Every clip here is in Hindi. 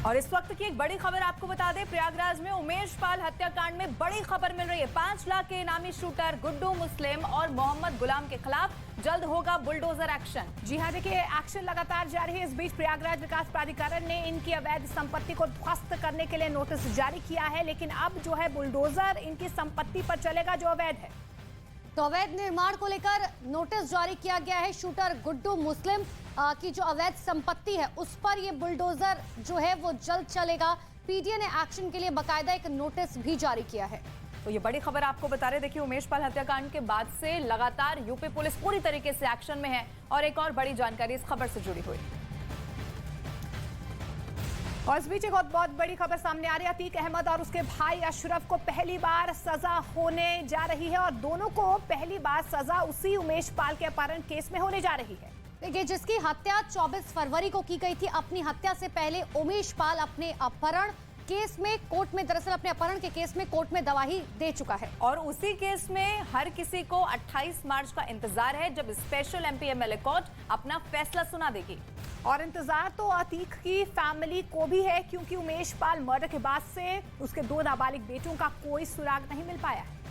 और इस वक्त की एक बड़ी खबर आपको बता दें, प्रयागराज में उमेश पाल हत्याकांड में बड़ी खबर मिल रही है। 5 लाख के इनामी शूटर गुड्डू मुस्लिम और मोहम्मद गुलाम के खिलाफ जल्द होगा बुलडोजर एक्शन। जी हां, देखिए एक्शन लगातार जारी है। इस बीच प्रयागराज विकास प्राधिकरण ने इनकी अवैध संपत्ति को ध्वस्त करने के लिए नोटिस जारी किया है, लेकिन अब जो है बुलडोजर इनकी संपत्ति पर चलेगा जो अवैध है। तो अवैध निर्माण को लेकर नोटिस जारी किया गया है। शूटर गुड्डू मुस्लिम की जो अवैध संपत्ति है उस पर ये बुलडोजर जो है वो जल्द चलेगा। पीडीए ने एक्शन के लिए बकायदा एक नोटिस भी जारी किया है। तो ये बड़ी खबर आपको बता रहे, देखिए उमेश पाल हत्याकांड के बाद से लगातार यूपी पुलिस पूरी तरीके से एक्शन में है और एक और बड़ी जानकारी इस खबर से जुड़ी हुई। और इस बीच एक बहुत बड़ी खबर सामने आ रही है। अतीक अहमद और उसके भाई अशरफ को पहली बार सजा होने जा रही है और दोनों को पहली बार सजा उसी उमेश पाल के अपहरण केस में होने जा रही है। देखिए, जिसकी हत्या 24 फरवरी को की गई थी। अपनी हत्या से पहले उमेश पाल अपने अपहरण केस में कोर्ट में, दरअसल अपने अपहरण के केस में कोर्ट में गवाही दे चुका है और उसी केस में हर किसी को 28 मार्च का इंतजार है, जब स्पेशल एमपी एमएलए कोर्ट अपना फैसला सुना देगी। और इंतजार तो अतीक की फैमिली को भी है, क्योंकि उमेश पाल मर्डर के बाद से उसके 2 नाबालिग बेटों का कोई सुराग नहीं मिल पाया है।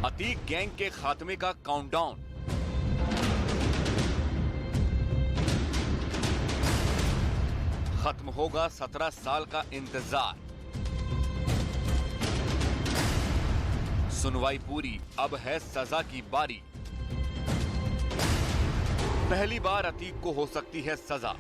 अतीक गैंग के खात्मे का काउंटडाउन। खत्म होगा 17 साल का इंतजार। सुनवाई पूरी, अब है सजा की बारी। पहली बार अतीक को हो सकती है सजा।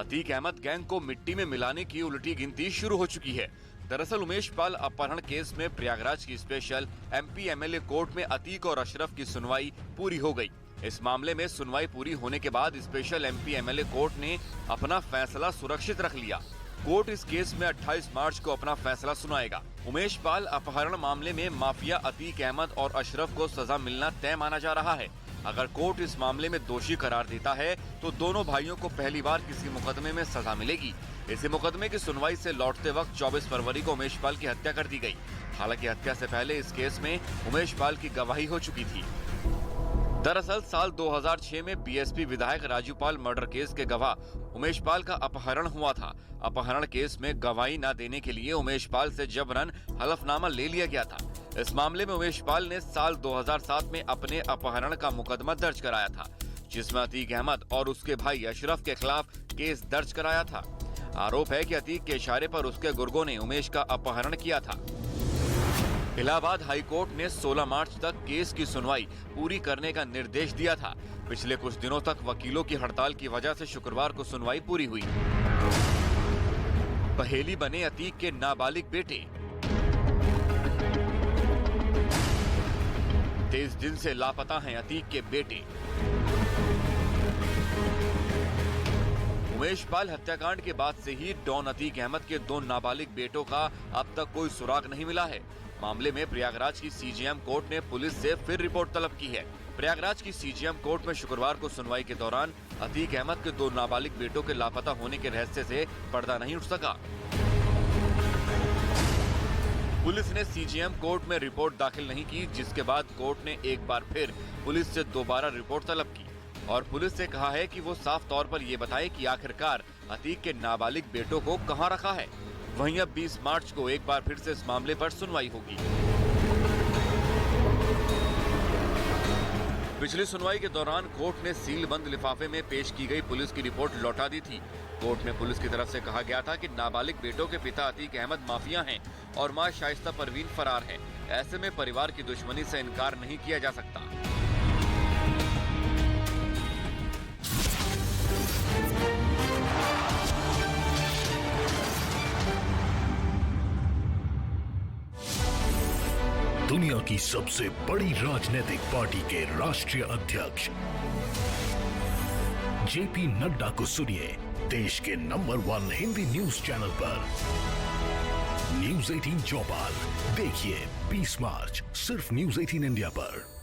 अतीक अहमद गैंग को मिट्टी में मिलाने की उल्टी गिनती शुरू हो चुकी है। दरअसल उमेश पाल अपहरण केस में प्रयागराज की स्पेशल एमपी एमएलए कोर्ट में अतीक और अशरफ की सुनवाई पूरी हो गई। इस मामले में सुनवाई पूरी होने के बाद स्पेशल एमपी एमएलए कोर्ट ने अपना फैसला सुरक्षित रख लिया। कोर्ट इस केस में 28 मार्च को अपना फैसला सुनाएगा। उमेश पाल अपहरण मामले में माफिया अतीक अहमद और अशरफ को सजा मिलना तय माना जा रहा है। अगर कोर्ट इस मामले में दोषी करार देता है तो दोनों भाइयों को पहली बार किसी मुकदमे में सजा मिलेगी। इसी मुकदमे की सुनवाई से लौटते वक्त 24 फरवरी को उमेश पाल की हत्या कर दी गई। हालांकि हत्या से पहले इस केस में उमेश पाल की गवाही हो चुकी थी। दरअसल साल 2006 में बीएसपी विधायक राजू पाल मर्डर केस के गवाह उमेश पाल का अपहरण हुआ था। अपहरण केस में गवाही न देने के लिए उमेश पाल से जबरन हलफनामा ले लिया गया था। इस मामले में उमेश पाल ने साल 2007 में अपने अपहरण का मुकदमा दर्ज कराया था, जिसमें अतीक अहमद और उसके भाई अशरफ के खिलाफ केस दर्ज कराया था। आरोप है कि अतीक के इशारे पर उसके गुर्गों ने उमेश का अपहरण किया था। इलाहाबाद हाई कोर्ट ने 16 मार्च तक केस की सुनवाई पूरी करने का निर्देश दिया था। पिछले कुछ दिनों तक वकीलों की हड़ताल की वजह से शुक्रवार को सुनवाई पूरी हुई। पहेली बने अतीक के नाबालिग बेटे। 23 दिन से लापता हैं अतीक के बेटे। उमेश पाल हत्याकांड के बाद से ही डॉन अतीक अहमद के 2 नाबालिग बेटों का अब तक कोई सुराग नहीं मिला है। मामले में प्रयागराज की सीजेएम कोर्ट ने पुलिस से फिर रिपोर्ट तलब की है। प्रयागराज की सीजेएम कोर्ट में शुक्रवार को सुनवाई के दौरान अतीक अहमद के 2 नाबालिग बेटों के लापता होने के रहस्य से पर्दा नहीं उठ सका। पुलिस ने सीजेएम कोर्ट में रिपोर्ट दाखिल नहीं की, जिसके बाद कोर्ट ने एक बार फिर पुलिस से दोबारा रिपोर्ट तलब की और पुलिस से कहा है कि वो साफ तौर पर ये बताए कि आखिरकार अतीक के नाबालिग बेटों को कहां रखा है। वहीं अब 20 मार्च को एक बार फिर से इस मामले पर सुनवाई होगी। पिछली सुनवाई के दौरान कोर्ट ने सील बंद लिफाफे में पेश की गई पुलिस की रिपोर्ट लौटा दी थी। कोर्ट में पुलिस की तरफ से कहा गया था कि नाबालिग बेटों के पिता अतीक अहमद माफिया हैं और मां शाइस्ता परवीन फरार है। ऐसे में परिवार की दुश्मनी से इनकार नहीं किया जा सकता। दुनिया की सबसे बड़ी राजनीतिक पार्टी के राष्ट्रीय अध्यक्ष जेपी नड्डा को सुनिए देश के नंबर 1 हिंदी न्यूज चैनल पर न्यूज 18 चौपाल। देखिए 20 मार्च सिर्फ न्यूज 18 इंडिया पर।